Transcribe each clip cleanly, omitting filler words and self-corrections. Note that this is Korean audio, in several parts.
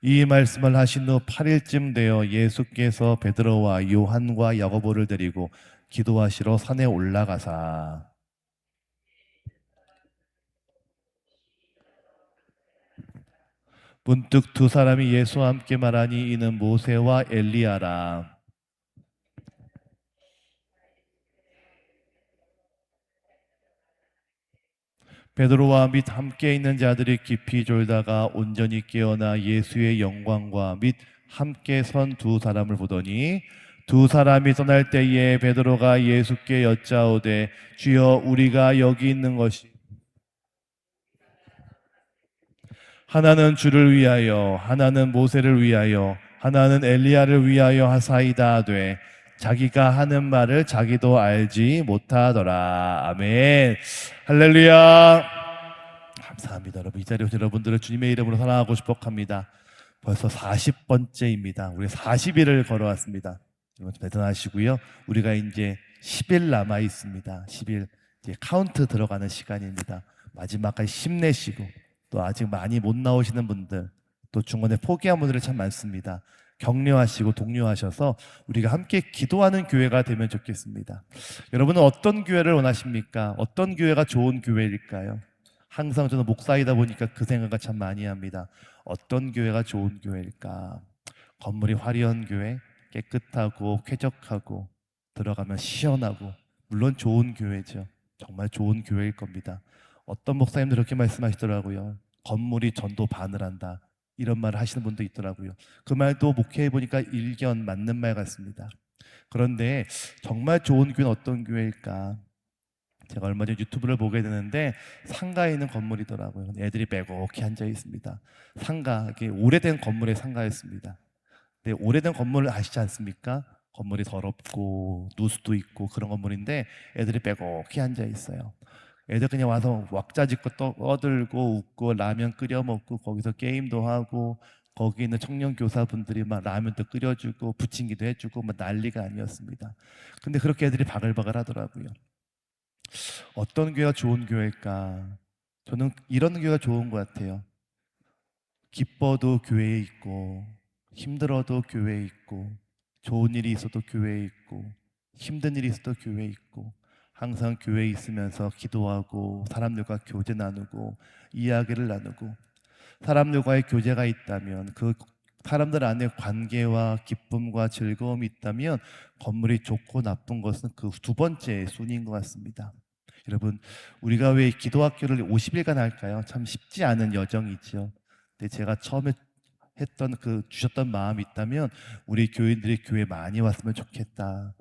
이 말씀을 하신 후 8일쯤 되어 예수께서 베드로와 요한과 야고보를 데리고 기도하시러 산에 올라가사 문득 두 사람이 예수와 함께 말하니 이는 모세와 엘리야라. 베드로와 및 함께 있는 자들이 깊이 졸다가 온전히 깨어나 예수의 영광과 및 함께 선 두 사람을 보더니 두 사람이 떠날 때에 베드로가 예수께 여짜오되 주여 우리가 여기 있는 것이 하나는 주를 위하여 하나는 모세를 위하여 하나는 엘리야를 위하여 하사이다 하되 자기가 하는 말을 자기도 알지 못하더라. 아멘. 할렐루야. 감사합니다. 여러분, 이 자리에 오신 여러분들을 주님의 이름으로 사랑하고 축복합니다. 벌써 40번째입니다. 우리 40일을 걸어왔습니다. 여러분 대단하시고요. 우리가 이제 10일 남아 있습니다. 10일 이제 카운트 들어가는 시간입니다. 마지막까지 힘내시고 또 아직 많이 못 나오시는 분들 또 중간에 포기한 분들이 참 많습니다. 격려하시고 독려하셔서 우리가 함께 기도하는 교회가 되면 좋겠습니다. 여러분은 어떤 교회를 원하십니까? 어떤 교회가 좋은 교회일까요? 항상 저는 목사이다 보니까 그 생각을 참 많이 합니다. 어떤 교회가 좋은 교회일까? 건물이 화려한 교회, 깨끗하고 쾌적하고 들어가면 시원하고 물론 좋은 교회죠. 정말 좋은 교회일 겁니다. 어떤 목사님들 그렇게 말씀하시더라고요. 건물이 전도 반을 한다. 이런 말을 하시는 분도 있더라고요. 그 말도 목회해 보니까 일견 맞는 말 같습니다. 그런데 정말 좋은 교회는 어떤 교회일까? 제가 얼마 전에 유튜브를 보게 되는데 상가에 있는 건물이더라고요. 애들이 빼곡히 앉아 있습니다. 상가, 이게 오래된 건물의 상가였습니다. 근데 오래된 건물을 아시지 않습니까? 건물이 더럽고 누수도 있고 그런 건물인데 애들이 빼곡히 앉아 있어요. 애들 그냥 와서 왁자지껄 떠들고 웃고 라면 끓여 먹고 거기서 게임도 하고 거기 있는 청년 교사분들이 막 라면도 끓여주고 부침기도 해주고 막 난리가 아니었습니다. 근데 그렇게 애들이 바글바글 하더라고요. 어떤 교회가 좋은 교회일까? 저는 이런 교회가 좋은 것 같아요. 기뻐도 교회에 있고, 힘들어도 교회에 있고, 좋은 일이 있어도 교회에 있고, 힘든 일이 있어도 교회에 있고, 항상 교회에 있으면서 기도하고, 사람들과 교제 나누고, 이야기를 나누고, 사람들과의 교제가 있다면, 그 사람들 안에 관계와 기쁨과 즐거움이 있다면, 건물이 좋고 나쁜 것은 그 두 번째 순위인 것 같습니다. 여러분, 우리가 왜 기도학교를 50일간 할까요? 참 쉽지 않은 여정이죠. 근데 제가 처음에 했던 주셨던 마음이 있다면 우리 교인들이 교회 많이 왔으면 좋겠다.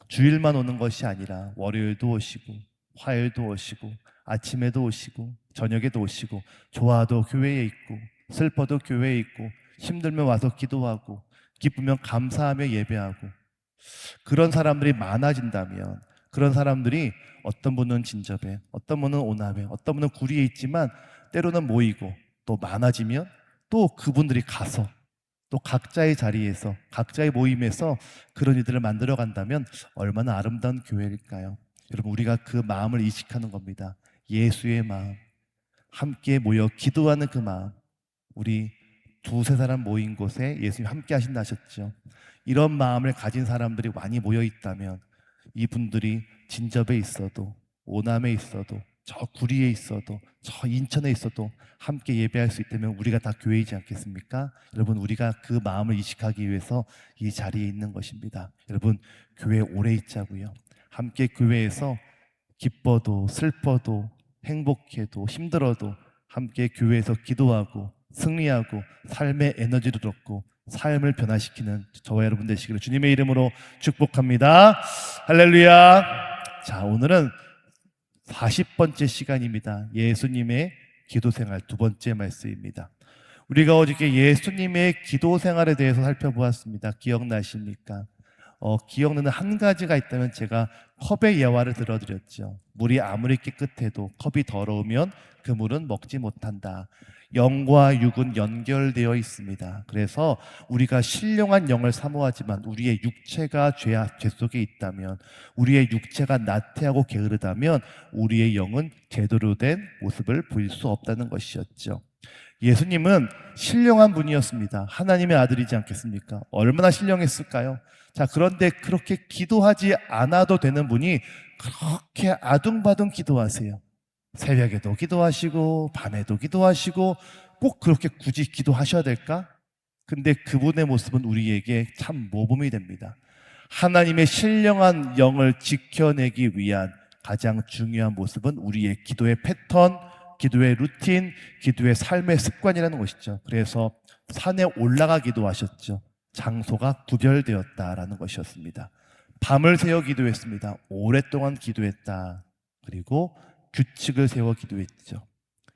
주일만 오는 것이 아니라 월요일도 오시고 화요일도 오시고 아침에도 오시고 저녁에도 오시고 좋아도 교회에 있고 슬퍼도 교회에 있고 힘들면 와서 기도하고 기쁘면 감사하며 예배하고 그런 사람들이 많아진다면 그런 사람들이 어떤 분은 진접해, 어떤 분은 오남해, 어떤 분은 구리에 있지만 때로는 모이고 또 많아지면 또 그분들이 가서 또 각자의 자리에서 각자의 모임에서 그런 이들을 만들어 간다면 얼마나 아름다운 교회일까요? 여러분 우리가 그 마음을 이식하는 겁니다. 예수의 마음, 함께 모여 기도하는 그 마음. 우리 두세 사람 모인 곳에 예수님 함께 하신다 하셨죠. 이런 마음을 가진 사람들이 많이 모여 있다면 이분들이 진접에 있어도 오남에 있어도 저 구리에 있어도 저 인천에 있어도 함께 예배할 수 있다면 우리가 다 교회이지 않겠습니까? 여러분 우리가 그 마음을 이식하기 위해서 이 자리에 있는 것입니다. 여러분 교회에 오래 있자고요. 함께 교회에서 기뻐도 슬퍼도 행복해도 힘들어도 함께 교회에서 기도하고 승리하고 삶의 에너지를 얻고 삶을 변화시키는 저와 여러분 되시기를 주님의 이름으로 축복합니다. 할렐루야. 자, 오늘은 40번째 시간입니다. 예수님의 기도 생활 두 번째 말씀입니다. 우리가 어저께 예수님의 기도 생활에 대해서 살펴보았습니다. 기억나십니까? 기억나는 한 가지가 있다면 제가 컵의 예화를 들어드렸죠. 물이 아무리 깨끗해도 컵이 더러우면 그 물은 먹지 못한다. 영과 육은 연결되어 있습니다. 그래서 우리가 신령한 영을 사모하지만 우리의 육체가 죄 속에 있다면 우리의 육체가 나태하고 게으르다면 우리의 영은 제대로 된 모습을 보일 수 없다는 것이었죠. 예수님은 신령한 분이었습니다. 하나님의 아들이지 않겠습니까? 얼마나 신령했을까요? 자, 그런데 그렇게 기도하지 않아도 되는 분이 그렇게 아둥바둥 기도하세요. 새벽에도 기도하시고 밤에도 기도하시고 꼭 그렇게 굳이 기도하셔야 될까? 근데 그분의 모습은 우리에게 참 모범이 됩니다. 하나님의 신령한 영을 지켜내기 위한 가장 중요한 모습은 우리의 기도의 패턴, 기도의 루틴, 기도의 삶의 습관이라는 것이죠. 그래서 산에 올라가 기도하셨죠. 장소가 구별되었다라는 것이었습니다. 밤을 새워 기도했습니다. 오랫동안 기도했다. 그리고 규칙을 세워 기도했죠.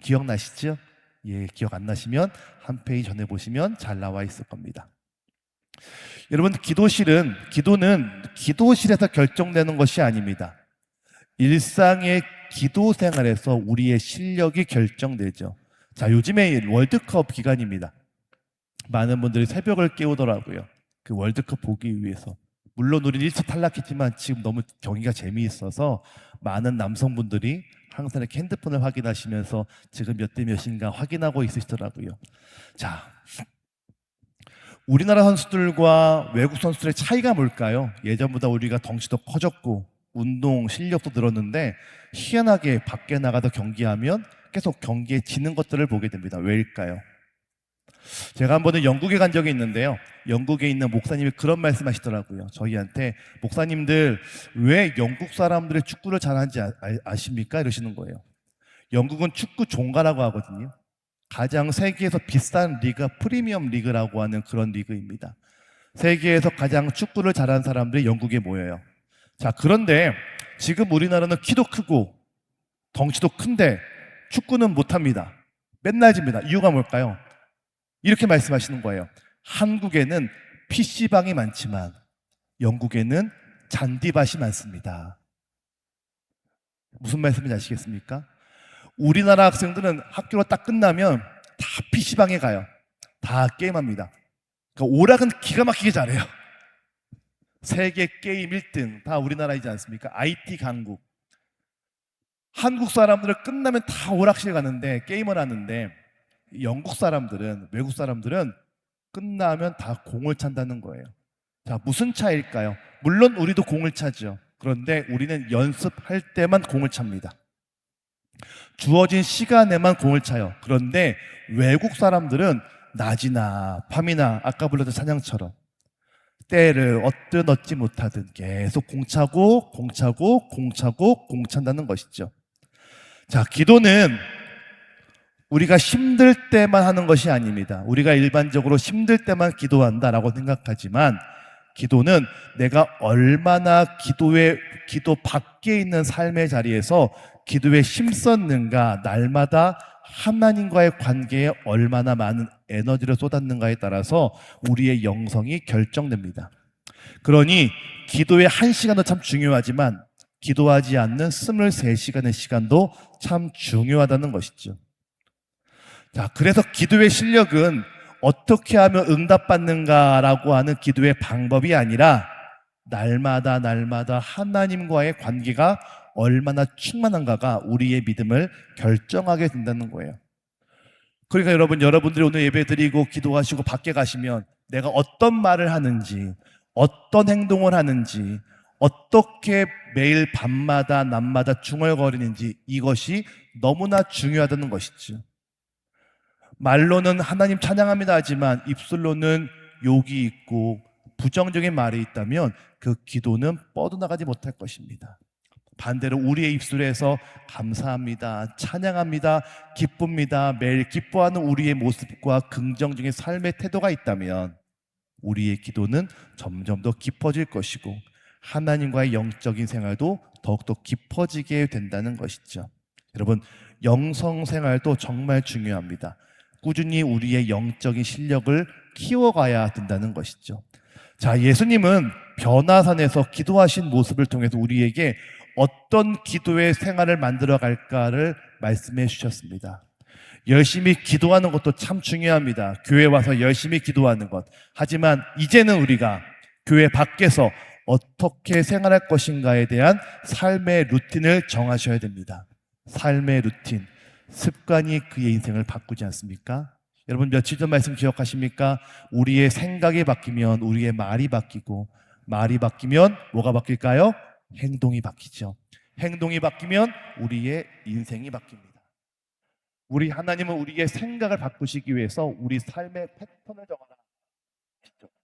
기억나시죠? 예, 기억 안 나시면 한 페이지 전에 보시면 잘 나와 있을 겁니다. 여러분, 기도는 기도실에서 결정되는 것이 아닙니다. 일상의 기도 생활에서 우리의 실력이 결정되죠. 자, 요즘에 월드컵 기간입니다. 많은 분들이 새벽을 깨우더라고요. 그 월드컵 보기 위해서. 물론 우리는 1차 탈락했지만 지금 너무 경기가 재미있어서 많은 남성분들이 항상 이렇게 핸드폰을 확인하시면서 지금 몇 대 몇인가 확인하고 있으시더라고요. 자, 우리나라 선수들과 외국 선수들의 차이가 뭘까요? 예전보다 우리가 덩치도 커졌고 운동 실력도 늘었는데 희한하게 밖에 나가서 경기하면 계속 경기에 지는 것들을 보게 됩니다. 왜일까요? 제가 한 번은 영국에 간 적이 있는데요. 영국에 있는 목사님이 그런 말씀 하시더라고요. 저희한테 목사님들 왜 영국 사람들의 축구를 잘하는지 아십니까? 이러시는 거예요. 영국은 축구 종가라고 하거든요. 가장 세계에서 비싼 리그가 프리미엄 리그라고 하는 그런 리그입니다. 세계에서 가장 축구를 잘하는 사람들이 영국에 모여요. 자, 그런데 지금 우리나라는 키도 크고 덩치도 큰데 축구는 못합니다. 맨날 집니다. 이유가 뭘까요? 이렇게 말씀하시는 거예요. 한국에는 PC방이 많지만 영국에는 잔디밭이 많습니다. 무슨 말씀인지 아시겠습니까? 우리나라 학생들은 학교가 딱 끝나면 다 PC방에 가요. 다 게임합니다. 그러니까 오락은 기가 막히게 잘해요. 세계 게임 1등 다 우리나라이지 않습니까? IT 강국. 한국 사람들은 끝나면 다 오락실 가는데 게임을 하는데 영국 사람들은, 외국 사람들은 끝나면 다 공을 찬다는 거예요. 자, 무슨 차이일까요? 물론 우리도 공을 차죠. 그런데 우리는 연습할 때만 공을 찹니다. 주어진 시간에만 공을 차요. 그런데 외국 사람들은 낮이나 밤이나 아까 불렀던 찬양처럼 때를 얻든 얻지 못하든 계속 공 차고 공 차고 공 차고 공 찬다는 것이죠. 자, 기도는 우리가 힘들 때만 하는 것이 아닙니다. 우리가 일반적으로 힘들 때만 기도한다라고 생각하지만 기도는 내가 얼마나 기도 밖에 있는 삶의 자리에서 기도에 힘썼는가, 날마다 하나님과의 관계에 얼마나 많은 에너지를 쏟았는가에 따라서 우리의 영성이 결정됩니다. 그러니 기도의 1시간도 참 중요하지만 기도하지 않는 23시간의 시간도 참 중요하다는 것이죠. 자, 그래서 기도의 실력은 어떻게 하면 응답받는가라고 하는 기도의 방법이 아니라 날마다 하나님과의 관계가 얼마나 충만한가가 우리의 믿음을 결정하게 된다는 거예요. 그러니까 여러분들이 오늘 예배 드리고 기도하시고 밖에 가시면 내가 어떤 말을 하는지, 어떤 행동을 하는지, 어떻게 매일 밤마다 낮마다 중얼거리는지 이것이 너무나 중요하다는 것이죠. 말로는 하나님 찬양합니다 하지만 입술로는 욕이 있고 부정적인 말이 있다면 그 기도는 뻗어나가지 못할 것입니다. 반대로 우리의 입술에서 감사합니다, 찬양합니다, 기쁩니다, 매일 기뻐하는 우리의 모습과 긍정적인 삶의 태도가 있다면 우리의 기도는 점점 더 깊어질 것이고 하나님과의 영적인 생활도 더욱더 깊어지게 된다는 것이죠. 여러분, 영성 생활도 정말 중요합니다. 꾸준히 우리의 영적인 실력을 키워가야 된다는 것이죠. 자, 예수님은 변화산에서 기도하신 모습을 통해서 우리에게 어떤 기도의 생활을 만들어 갈까를 말씀해 주셨습니다. 열심히 기도하는 것도 참 중요합니다. 교회 와서 열심히 기도하는 것. 하지만 이제는 우리가 교회 밖에서 어떻게 생활할 것인가에 대한 삶의 루틴을 정하셔야 됩니다. 삶의 루틴. 습관이 그의 인생을 바꾸지 않습니까? 여러분 며칠 전 말씀 기억하십니까? 우리의 생각이 바뀌면 우리의 말이 바뀌고, 말이 바뀌면 뭐가 바뀔까요? 행동이 바뀌죠. 행동이 바뀌면 우리의 인생이 바뀝니다. 우리 하나님은 우리의 생각을 바꾸시기 위해서 우리 삶의 패턴을 정하라.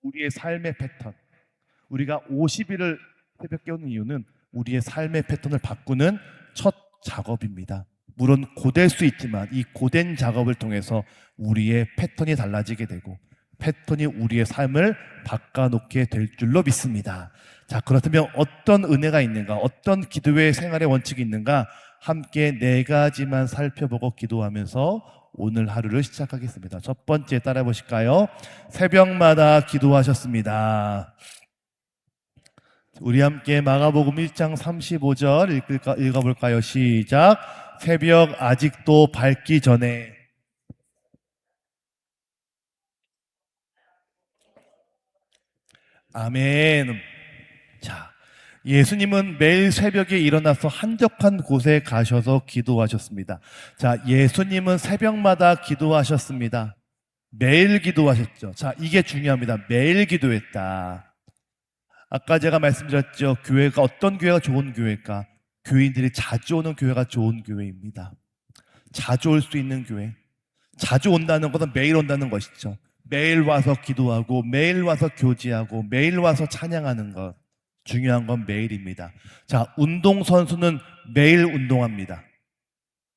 우리의 삶의 패턴. 우리가 50일을 새벽 깨우는 이유는 우리의 삶의 패턴을 바꾸는 첫 작업입니다. 물론 고될 수 있지만 이 고된 작업을 통해서 우리의 패턴이 달라지게 되고 패턴이 우리의 삶을 바꿔놓게 될 줄로 믿습니다. 자, 그렇다면 어떤 은혜가 있는가? 어떤 기도의 생활의 원칙이 있는가? 함께 네 가지만 살펴보고 기도하면서 오늘 하루를 시작하겠습니다. 첫 번째 따라해 보실까요? 새벽마다 기도하셨습니다. 우리 함께 마가복음 1장 35절 읽어볼까요? 시작. 새벽 아직도 밝기 전에. 아멘. 자, 예수님은 매일 새벽에 일어나서 한적한 곳에 가셔서 기도하셨습니다. 자, 예수님은 새벽마다 기도하셨습니다. 매일 기도하셨죠. 자, 이게 중요합니다. 매일 기도했다. 아까 제가 말씀드렸죠. 교회가 어떤 교회가 좋은 교회일까? 교인들이 자주 오는 교회가 좋은 교회입니다. 자주 올 수 있는 교회. 자주 온다는 것은 매일 온다는 것이죠. 매일 와서 기도하고 매일 와서 교제하고 매일 와서 찬양하는 것. 중요한 건 매일입니다. 자, 운동선수는 매일 운동합니다.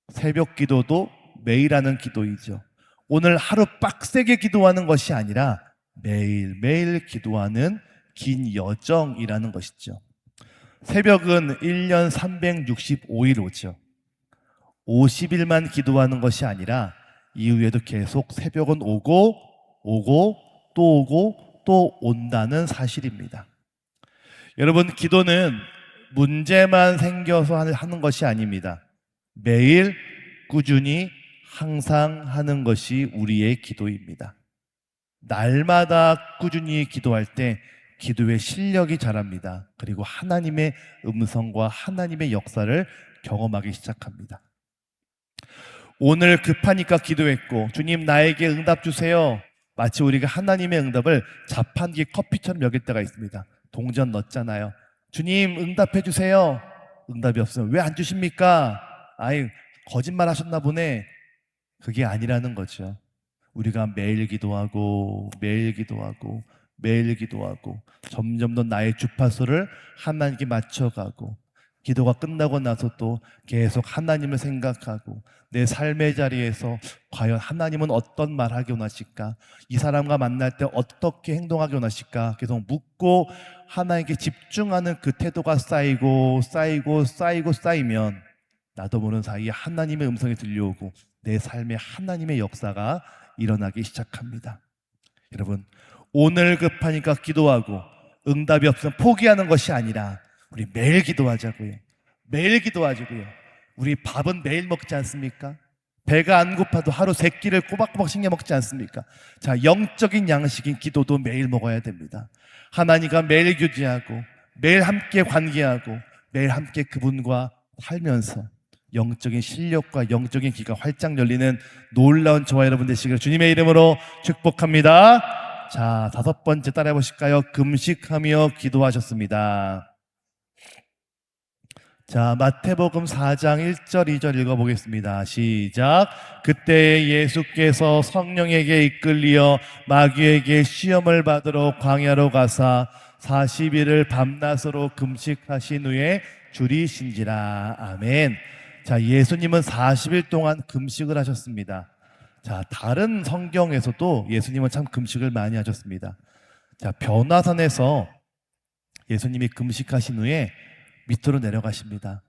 새벽 기도도 매일 하는 기도이죠. 오늘 하루 빡세게 기도하는 것이 아니라 매일매일 기도하는 긴 여정이라는 것이죠. 새벽은 1년 365일 오죠. 50일만 기도하는 것이 아니라 이후에도 계속 새벽은 오고 또 온다는 사실입니다. 여러분, 기도는 문제만 생겨서 하는 것이 아닙니다. 매일 꾸준히 항상 하는 것이 우리의 기도입니다. 날마다 꾸준히 기도할 때 기도의 실력이 자랍니다. 그리고 하나님의 음성과 하나님의 역사를 경험하기 시작합니다. 오늘 급하니까 기도했고 주님 나에게 응답 주세요. 마치 우리가 하나님의 응답을 자판기 커피처럼 여길 때가 있습니다. 동전 넣었잖아요. 주님 응답해 주세요. 응답이 없으면 왜 안 주십니까? 아이, 거짓말 하셨나 보네. 그게 아니라는 거죠. 우리가 매일 기도하고 점점 더 나의 주파수를 하나님께 맞춰가고 기도가 끝나고 나서 또 계속 하나님을 생각하고 내 삶의 자리에서 과연 하나님은 어떤 말 하기 원하실까? 이 사람과 만날 때 어떻게 행동하기 원하실까? 계속 묻고 하나님께 집중하는 그 태도가 쌓이면 나도 모르는 사이에 하나님의 음성이 들려오고 내 삶에 하나님의 역사가 일어나기 시작합니다. 여러분, 오늘 급하니까 기도하고 응답이 없으면 포기하는 것이 아니라 우리 매일 기도하자고요. 매일 기도하자고요. 우리 밥은 매일 먹지 않습니까? 배가 안 고파도 하루 3끼를 꼬박꼬박 챙겨 먹지 않습니까? 자, 영적인 양식인 기도도 매일 먹어야 됩니다. 하나님과 매일 교제하고 매일 함께 관계하고 매일 함께 그분과 살면서 영적인 실력과 영적인 귀가 활짝 열리는 놀라운 저와 여러분 되시기를 주님의 이름으로 축복합니다. 자, 5번째 따라해 보실까요? 금식하며 기도하셨습니다. 자, 마태복음 4장 1절 2절 읽어보겠습니다. 시작. 그때 예수께서 성령에게 이끌리어 마귀에게 시험을 받으러 광야로 가사 40일을 밤낮으로 금식하신 후에 줄이신지라. 아멘. 자, 예수님은 40일 동안 금식을 하셨습니다. 자, 다른 성경에서도 예수님은 참 금식을 많이 하셨습니다. 자, 변화산에서 예수님이 금식하신 후에 밑으로 내려가십니다.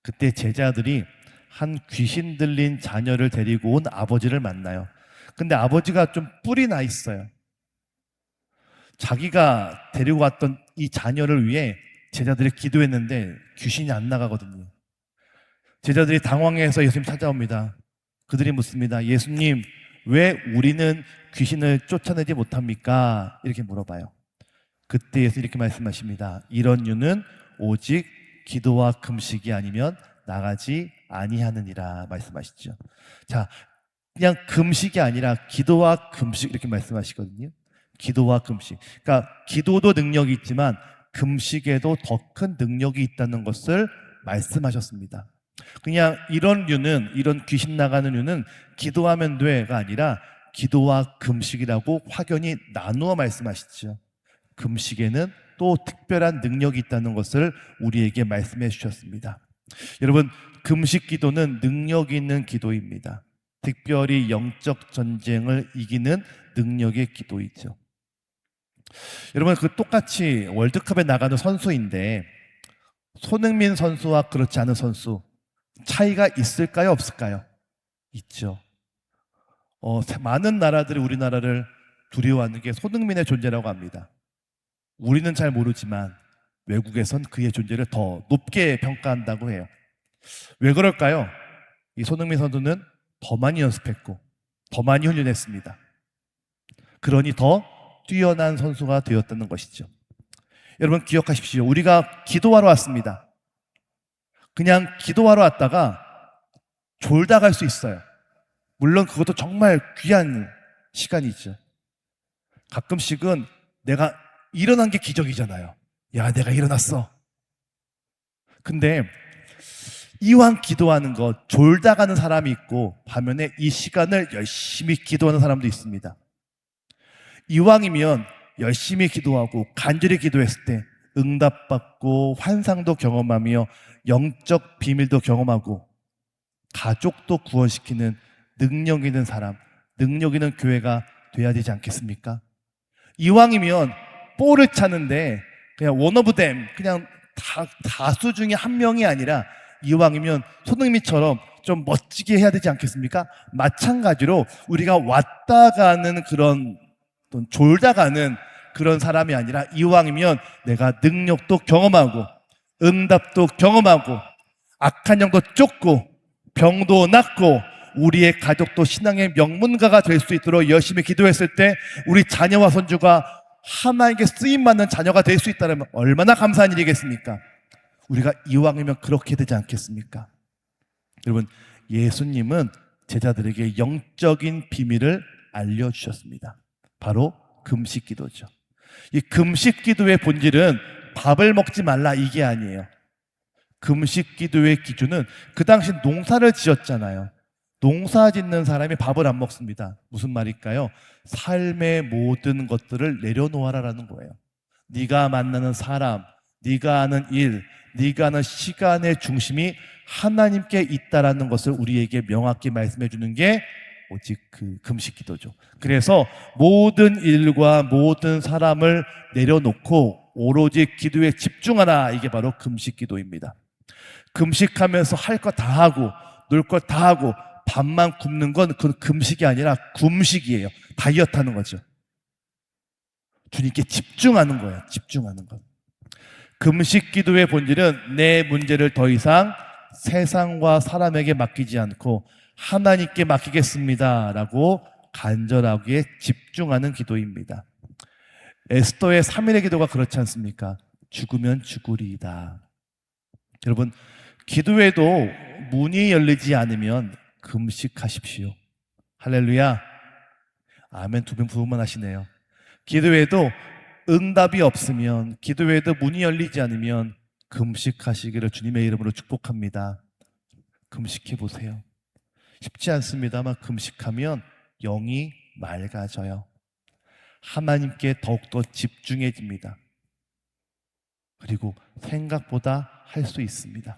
그때 제자들이 한 귀신 들린 자녀를 데리고 온 아버지를 만나요. 근데 아버지가 좀 뿔이 나 있어요. 자기가 데리고 왔던 이 자녀를 위해 제자들이 기도했는데 귀신이 안 나가거든요. 제자들이 당황해서 예수님 찾아옵니다. 그들이 묻습니다. 예수님, 왜 우리는 귀신을 쫓아내지 못합니까? 이렇게 물어봐요. 그때 예수님 이렇게 말씀하십니다. 이런 이유는 오직 기도와 금식이 아니면 나가지 아니하느니라 말씀하시죠. 자, 그냥 금식이 아니라 기도와 금식 이렇게 말씀하시거든요. 기도와 금식. 그러니까 기도도 능력이 있지만 금식에도 더 큰 능력이 있다는 것을 말씀하셨습니다. 그냥 이런 귀신 나가는 류는 기도하면 돼가 아니라 기도와 금식이라고 확연히 나누어 말씀하시죠. 금식에는 또 특별한 능력이 있다는 것을 우리에게 말씀해 주셨습니다. 여러분, 금식 기도는 능력 있는 기도입니다. 특별히 영적 전쟁을 이기는 능력의 기도이죠. 여러분, 그 똑같이 월드컵에 나가는 선수인데 손흥민 선수와 그렇지 않은 선수 차이가 있을까요? 없을까요? 있죠. 많은 나라들이 우리나라를 두려워하는 게 손흥민의 존재라고 합니다. 우리는 잘 모르지만 외국에선 그의 존재를 더 높게 평가한다고 해요. 왜 그럴까요? 이 손흥민 선수는 더 많이 연습했고 더 많이 훈련했습니다. 그러니 더 뛰어난 선수가 되었다는 것이죠. 여러분 기억하십시오. 우리가 기도하러 왔습니다. 그냥 기도하러 왔다가 졸다 갈 수 있어요. 물론 그것도 정말 귀한 시간이죠. 가끔씩은 내가 일어난 게 기적이잖아요. 야, 내가 일어났어. 근데 이왕 기도하는 것, 졸다 가는 사람이 있고 반면에 이 시간을 열심히 기도하는 사람도 있습니다. 이왕이면 열심히 기도하고 간절히 기도했을 때 응답받고 환상도 경험하며 영적 비밀도 경험하고 가족도 구원시키는 능력 있는 사람, 능력 있는 교회가 돼야 되지 않겠습니까? 이왕이면 볼을 차는데 그냥 원 오브 댐, 그냥 다수 중에 한 명이 아니라 이왕이면 손흥민처럼 좀 멋지게 해야 되지 않겠습니까? 마찬가지로 우리가 왔다 가는 그런 졸다 가는 그런 사람이 아니라 이왕이면 내가 능력도 경험하고 응답도 경험하고 악한 영도 쫓고 병도 낫고 우리의 가족도 신앙의 명문가가 될 수 있도록 열심히 기도했을 때 우리 자녀와 손주가 하나님께 쓰임받는 자녀가 될 수 있다면 얼마나 감사한 일이겠습니까? 우리가 이왕이면 그렇게 되지 않겠습니까? 여러분, 예수님은 제자들에게 영적인 비밀을 알려주셨습니다. 바로 금식 기도죠. 이 금식 기도의 본질은 밥을 먹지 말라 이게 아니에요. 금식 기도의 기준은 그 당시 농사를 지었잖아요. 농사 짓는 사람이 밥을 안 먹습니다. 무슨 말일까요? 삶의 모든 것들을 내려놓아라라는 거예요. 네가 만나는 사람, 네가 하는 일, 네가 하는 시간의 중심이 하나님께 있다라는 것을 우리에게 명확히 말씀해 주는 게 오직 그 금식 기도죠. 그래서 모든 일과 모든 사람을 내려놓고 오로지 기도에 집중하라. 이게 바로 금식 기도입니다. 금식하면서 할 것 다 하고 놀 것 다 하고 밥만 굶는 건 그건 금식이 아니라 굶식이에요. 다이어트 하는 거죠. 주님께 집중하는 거예요. 집중하는 것. 금식 기도의 본질은 내 문제를 더 이상 세상과 사람에게 맡기지 않고 하나님께 맡기겠습니다 라고 간절하게 집중하는 기도입니다. 에스더의 3일의 기도가 그렇지 않습니까? 죽으면 죽으리이다. 여러분, 기도에도 문이 열리지 않으면 금식하십시오. 할렐루야. 아멘. 두 분만 하시네요. 기도에도 응답이 없으면, 기도에도 문이 열리지 않으면 금식하시기를 주님의 이름으로 축복합니다. 금식해 보세요. 쉽지 않습니다만 금식하면 영이 맑아져요. 하나님께 더욱더 집중해집니다. 그리고 생각보다 할 수 있습니다.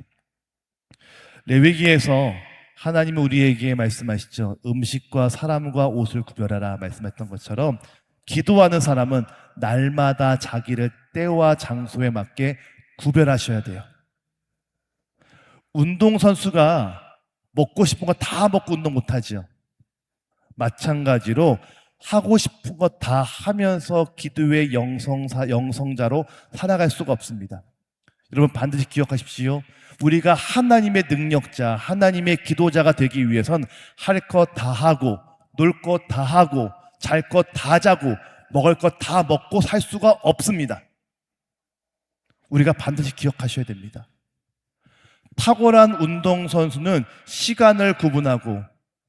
레위기에서 하나님은 우리에게 말씀하시죠. 음식과 사람과 옷을 구별하라 말씀했던 것처럼 기도하는 사람은 날마다 자기를 때와 장소에 맞게 구별하셔야 돼요. 운동선수가 먹고 싶은 거 다 먹고 운동 못하죠. 마찬가지로 하고 싶은 거 다 하면서 기도의 영성자로 살아갈 수가 없습니다. 여러분 반드시 기억하십시오. 우리가 하나님의 능력자, 하나님의 기도자가 되기 위해선 할 것 다 하고 놀 것 다 하고 잘 것 다 자고 먹을 것 다 먹고 살 수가 없습니다. 우리가 반드시 기억하셔야 됩니다. 탁월한 운동선수는 시간을 구분하고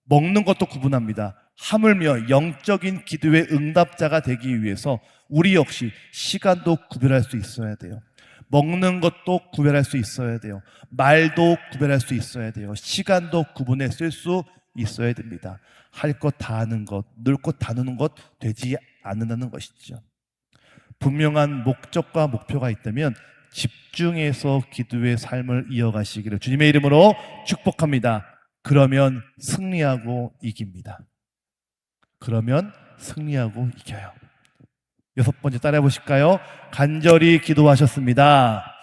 먹는 것도 구분합니다. 하물며 영적인 기도의 응답자가 되기 위해서 우리 역시 시간도 구별할 수 있어야 돼요. 먹는 것도 구별할 수 있어야 돼요. 말도 구별할 수 있어야 돼요. 시간도 구분해 쓸 수 있어야 됩니다. 할 것 다 하는 것, 놀 것 다 노는 것 되지 않는다는 것이죠. 분명한 목적과 목표가 있다면 집중해서 기도의 삶을 이어가시기를 주님의 이름으로 축복합니다. 그러면 승리하고 이깁니다. 그러면 승리하고 이겨요. 6번째 따라해 보실까요? 간절히 기도하셨습니다.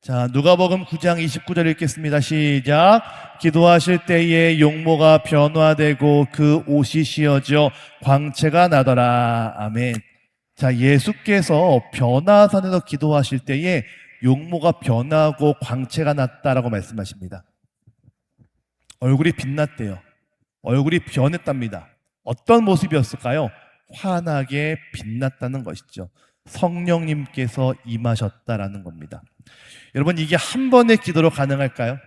자, 누가복음 9장 29절 읽겠습니다. 시작. 기도하실 때에 용모가 변화되고 그 옷이 휘어져 광채가 나더라. 아멘. 자, 예수께서 변화산에서 기도하실 때에 용모가 변하고 광채가 났다라고 말씀하십니다. 얼굴이 빛났대요. 얼굴이 변했답니다. 어떤 모습이었을까요? 환하게 빛났다는 것이죠. 성령님께서 임하셨다라는 겁니다. 여러분, 이게 한 번의 기도로 가능할까요?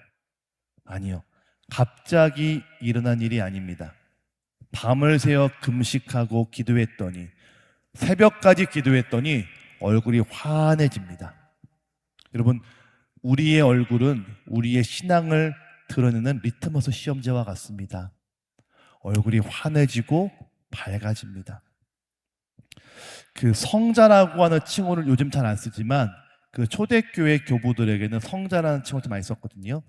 아니요. 갑자기 일어난 일이 아닙니다. 밤을 새워 금식하고 기도했더니, 새벽까지 기도했더니 얼굴이 환해집니다. 여러분, 우리의 얼굴은 우리의 신앙을 드러내는 리트머스 시험지와 같습니다. 얼굴이 환해지고 밝아집니다. 그 성자라고 하는 칭호를 요즘 잘 안 쓰지만 그 초대교회 교부들에게는 성자라는 칭호를 많이 썼거든요.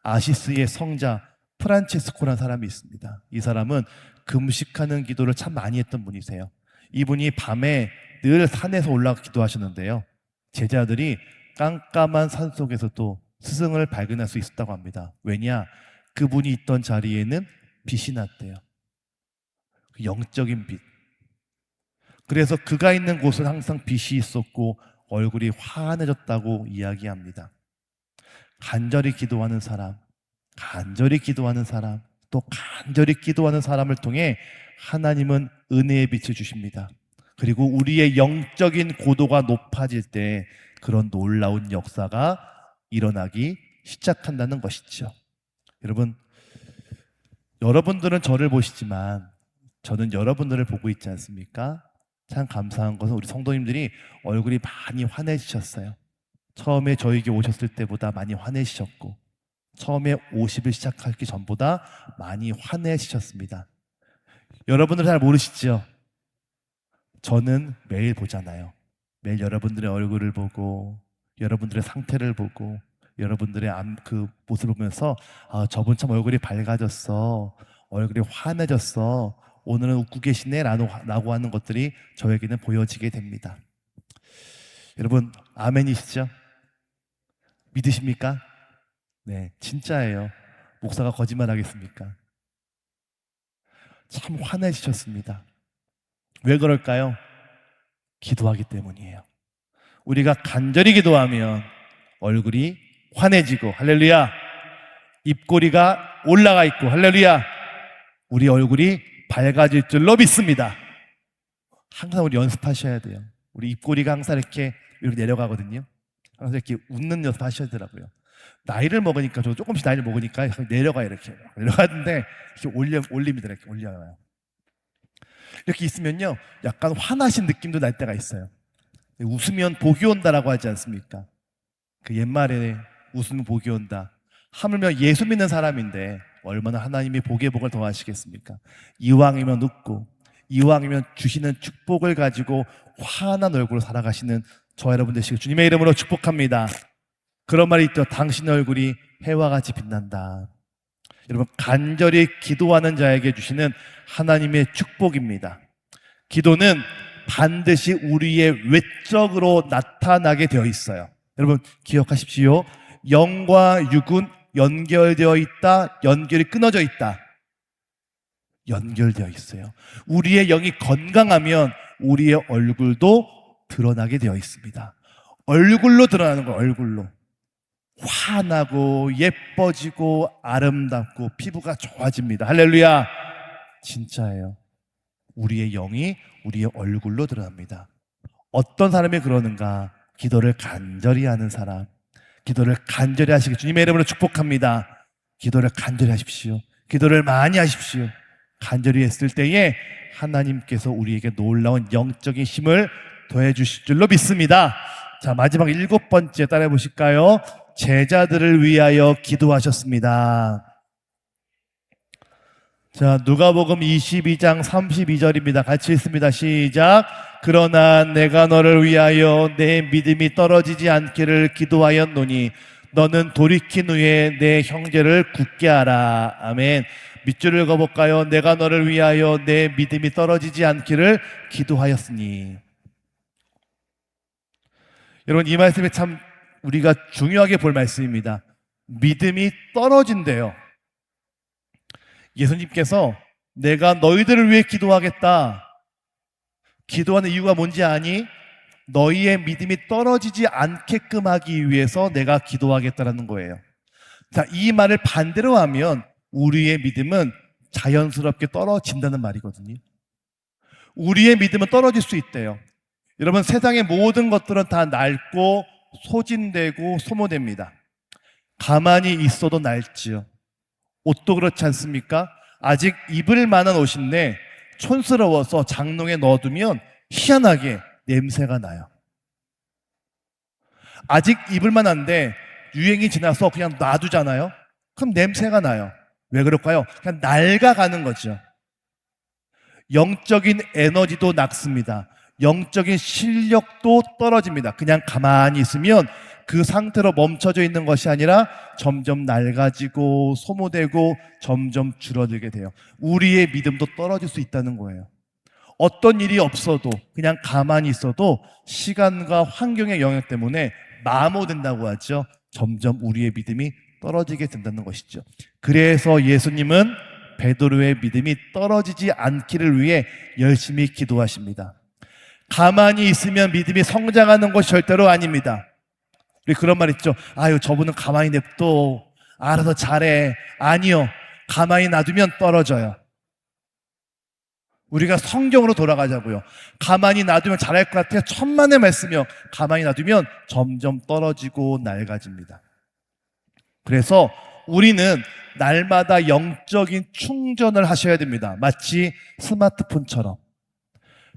아시스의 성자 프란체스코라는 사람이 있습니다. 이 사람은 금식하는 기도를 참 많이 했던 분이세요. 이분이 밤에 늘 산에서 올라가 기도하셨는데요. 제자들이 깜깜한 산 속에서도 스승을 발견할 수 있었다고 합니다. 왜냐? 그분이 있던 자리에는 빛이 났대요. 영적인 빛. 그래서 그가 있는 곳은 항상 빛이 있었고 얼굴이 환해졌다고 이야기합니다. 간절히 기도하는 사람, 간절히 기도하는 사람, 또 간절히 기도하는 사람을 통해 하나님은 은혜의 빛을 주십니다. 그리고 우리의 영적인 고도가 높아질 때 그런 놀라운 역사가 일어나기 시작한다는 것이죠. 여러분, 여러분들은 저를 보시지만 저는 여러분들을 보고 있지 않습니까? 참 감사한 것은 우리 성도님들이 얼굴이 많이 환해지셨어요. 처음에 저에게 오셨을 때보다 많이 환해지셨고 처음에 50일 시작하기 전보다 많이 환해지셨습니다. 여러분들 잘 모르시죠? 저는 매일 보잖아요. 매일 여러분들의 얼굴을 보고 여러분들의 상태를 보고 여러분들의 그 모습을 보면서 아, 저분 참 얼굴이 밝아졌어. 얼굴이 환해졌어. 오늘은 웃고 계시네 라고 하는 것들이 저에게는 보여지게 됩니다. 여러분, 아멘이시죠? 믿으십니까? 네, 진짜예요. 목사가 거짓말 하겠습니까? 참 환해지셨습니다. 왜 그럴까요? 기도하기 때문이에요. 우리가 간절히 기도하면 얼굴이 환해지고, 할렐루야, 입꼬리가 올라가 있고, 할렐루야, 우리 얼굴이 밝아질 줄로 믿습니다. 항상 우리 연습하셔야 돼요. 우리 입꼬리가 항상 이렇게 내려가거든요. 항상 이렇게 웃는 연습 하셔야 되더라고요. 나이를 먹으니까, 저 조금씩 나이를 먹으니까 내려가, 이렇게 내려가는데 이렇게 올립니다. 이렇게 올려요. 이렇게 있으면요, 약간 화나신 느낌도 날 때가 있어요. 웃으면 복이 온다라고 하지 않습니까? 그 옛말에 웃으면 복이 온다. 하물며 예수 믿는 사람인데 얼마나 하나님이 복의 복을 더하시겠습니까? 이왕이면 웃고 이왕이면 주시는 축복을 가지고 환한 얼굴로 살아가시는 저 여러분 되시길 주님의 이름으로 축복합니다. 그런 말이 있죠. 당신 얼굴이 해와 같이 빛난다. 여러분, 간절히 기도하는 자에게 주시는 하나님의 축복입니다. 기도는 반드시 우리의 외적으로 나타나게 되어 있어요. 여러분 기억하십시오. 영과 육은 연결되어 있다, 연결이 끊어져 있다. 연결되어 있어요. 우리의 영이 건강하면 우리의 얼굴도 드러나게 되어 있습니다. 얼굴로 드러나는 거예요. 얼굴로 환하고 예뻐지고 아름답고 피부가 좋아집니다. 할렐루야. 진짜예요. 우리의 영이 우리의 얼굴로 드러납니다. 어떤 사람이 그러는가? 기도를 간절히 하는 사람, 기도를 간절히 하시기 주님의 이름으로 축복합니다. 기도를 간절히 하십시오. 기도를 많이 하십시오. 간절히 했을 때에 하나님께서 우리에게 놀라운 영적인 힘을 더해 주실 줄로 믿습니다. 자, 마지막 7번째 따라해 보실까요? 제자들을 위하여 기도하셨습니다. 자, 누가복음 22장 32절입니다. 같이 읽습니다. 시작. 그러나 내가 너를 위하여 내 믿음이 떨어지지 않기를 기도하였노니 너는 돌이킨 후에 내 형제를 굳게 하라. 아멘. 밑줄을 그어볼까요? 내가 너를 위하여 내 믿음이 떨어지지 않기를 기도하였으니. 여러분, 이 말씀이 참 우리가 중요하게 볼 말씀입니다. 믿음이 떨어진대요. 예수님께서 내가 너희들을 위해 기도하겠다. 기도하는 이유가 뭔지 아니? 너희의 믿음이 떨어지지 않게끔 하기 위해서 내가 기도하겠다라는 거예요. 자, 이 말을 반대로 하면 우리의 믿음은 자연스럽게 떨어진다는 말이거든요. 우리의 믿음은 떨어질 수 있대요. 여러분, 세상의 모든 것들은 다 낡고 소진되고 소모됩니다. 가만히 있어도 낡지요. 옷도 그렇지 않습니까? 아직 입을 만한 옷인데 촌스러워서 장롱에 넣어두면 희한하게 냄새가 나요. 아직 입을 만한데 유행이 지나서 그냥 놔두잖아요. 그럼 냄새가 나요. 왜 그럴까요? 그냥 낡아가는 거죠. 영적인 에너지도 낙습니다. 영적인 실력도 떨어집니다. 그냥 가만히 있으면 그 상태로 멈춰져 있는 것이 아니라 점점 낡아지고 소모되고 점점 줄어들게 돼요. 우리의 믿음도 떨어질 수 있다는 거예요. 어떤 일이 없어도 그냥 가만히 있어도 시간과 환경의 영향 때문에 마모된다고 하죠. 점점 우리의 믿음이 떨어지게 된다는 것이죠. 그래서 예수님은 베드로의 믿음이 떨어지지 않기를 위해 열심히 기도하십니다. 가만히 있으면 믿음이 성장하는 것이 절대로 아닙니다. 우리 그런 말 있죠. 아유, 저분은 가만히 냅둬. 알아서 잘해. 아니요. 가만히 놔두면 떨어져요. 우리가 성경으로 돌아가자고요. 가만히 놔두면 잘할 것 같아요. 천만의 말씀이요. 가만히 놔두면 점점 떨어지고 낡아집니다. 그래서 우리는 날마다 영적인 충전을 하셔야 됩니다. 마치 스마트폰처럼.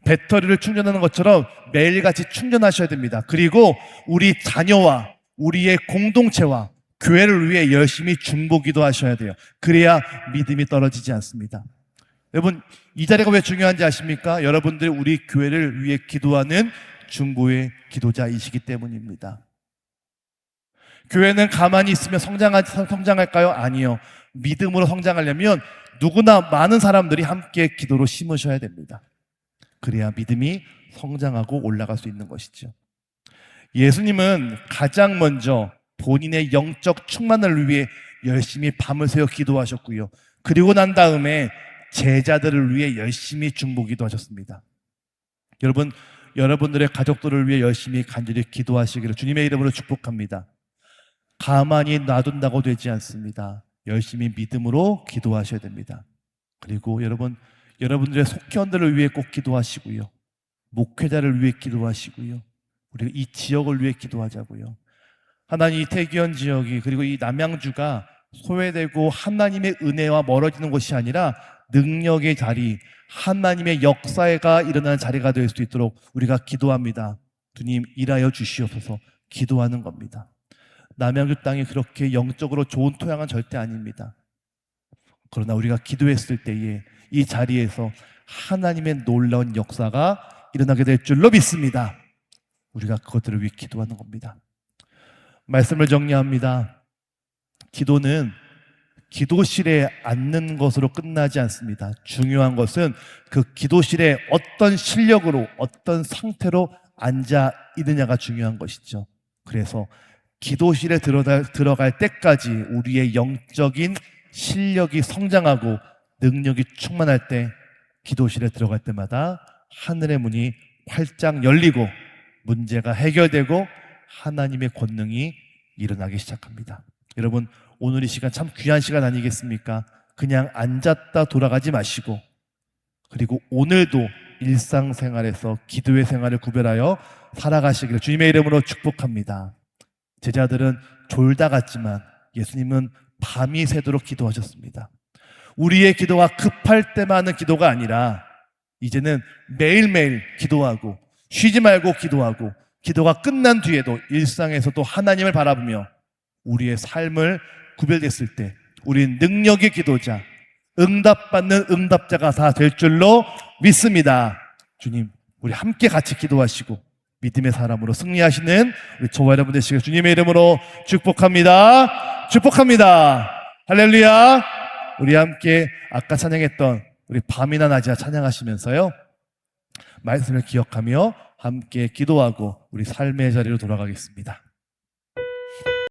배터리를 충전하는 것처럼 매일같이 충전하셔야 됩니다. 그리고 우리 자녀와 우리의 공동체와 교회를 위해 열심히 중보기도 하셔야 돼요. 그래야 믿음이 떨어지지 않습니다. 여러분, 이 자리가 왜 중요한지 아십니까? 여러분들이 우리 교회를 위해 기도하는 중보의 기도자이시기 때문입니다. 교회는 가만히 있으면 성장할까요? 아니요. 믿음으로 성장하려면 누구나 많은 사람들이 함께 기도로 심으셔야 됩니다. 그래야 믿음이 성장하고 올라갈 수 있는 것이죠. 예수님은 가장 먼저 본인의 영적 충만을 위해 열심히 밤을 새워 기도하셨고요. 그리고 난 다음에 제자들을 위해 열심히 중보기도 하셨습니다. 여러분, 여러분들의 가족들을 위해 열심히 간절히 기도하시기를 주님의 이름으로 축복합니다. 가만히 놔둔다고 되지 않습니다. 열심히 믿음으로 기도하셔야 됩니다. 그리고 여러분들의 속회원들을 위해 꼭 기도하시고요. 목회자를 위해 기도하시고요. 우리가 이 지역을 위해 기도하자고요. 하나님, 이 태기현 지역이 그리고 이 남양주가 소외되고 하나님의 은혜와 멀어지는 곳이 아니라 능력의 자리, 하나님의 역사가 일어나는 자리가 될 수 있도록 우리가 기도합니다. 주님, 일하여 주시옵소서. 기도하는 겁니다. 남양주 땅이 그렇게 영적으로 좋은 토양은 절대 아닙니다. 그러나 우리가 기도했을 때에 이 자리에서 하나님의 놀라운 역사가 일어나게 될 줄로 믿습니다. 우리가 그것들을 위해 기도하는 겁니다. 말씀을 정리합니다. 기도는 기도실에 앉는 것으로 끝나지 않습니다. 중요한 것은 그 기도실에 어떤 실력으로, 어떤 상태로 앉아 있느냐가 중요한 것이죠. 그래서 기도실에 들어갈 때까지 우리의 영적인 실력이 성장하고 능력이 충만할 때 기도실에 들어갈 때마다 하늘의 문이 활짝 열리고 문제가 해결되고 하나님의 권능이 일어나기 시작합니다. 여러분, 오늘 이 시간 참 귀한 시간 아니겠습니까? 그냥 앉았다 돌아가지 마시고, 그리고 오늘도 일상생활에서 기도의 생활을 구별하여 살아가시기를 주님의 이름으로 축복합니다. 제자들은 졸다 갔지만 예수님은 밤이 새도록 기도하셨습니다. 우리의 기도가 급할 때만 하는 기도가 아니라 이제는 매일매일 기도하고 쉬지 말고 기도하고 기도가 끝난 뒤에도 일상에서도 하나님을 바라보며 우리의 삶을 구별됐을 때 우린 능력의 기도자, 응답받는 응답자가 다 될 줄로 믿습니다. 주님, 우리 함께 같이 기도하시고 믿음의 사람으로 승리하시는 우리 저와 여러분 되시길 주님의 이름으로 축복합니다. 축복합니다. 할렐루야. 우리 함께 아까 찬양했던 우리 밤이나 낮이나 찬양하시면서요, 말씀을 기억하며 함께 기도하고 우리 삶의 자리로 돌아가겠습니다.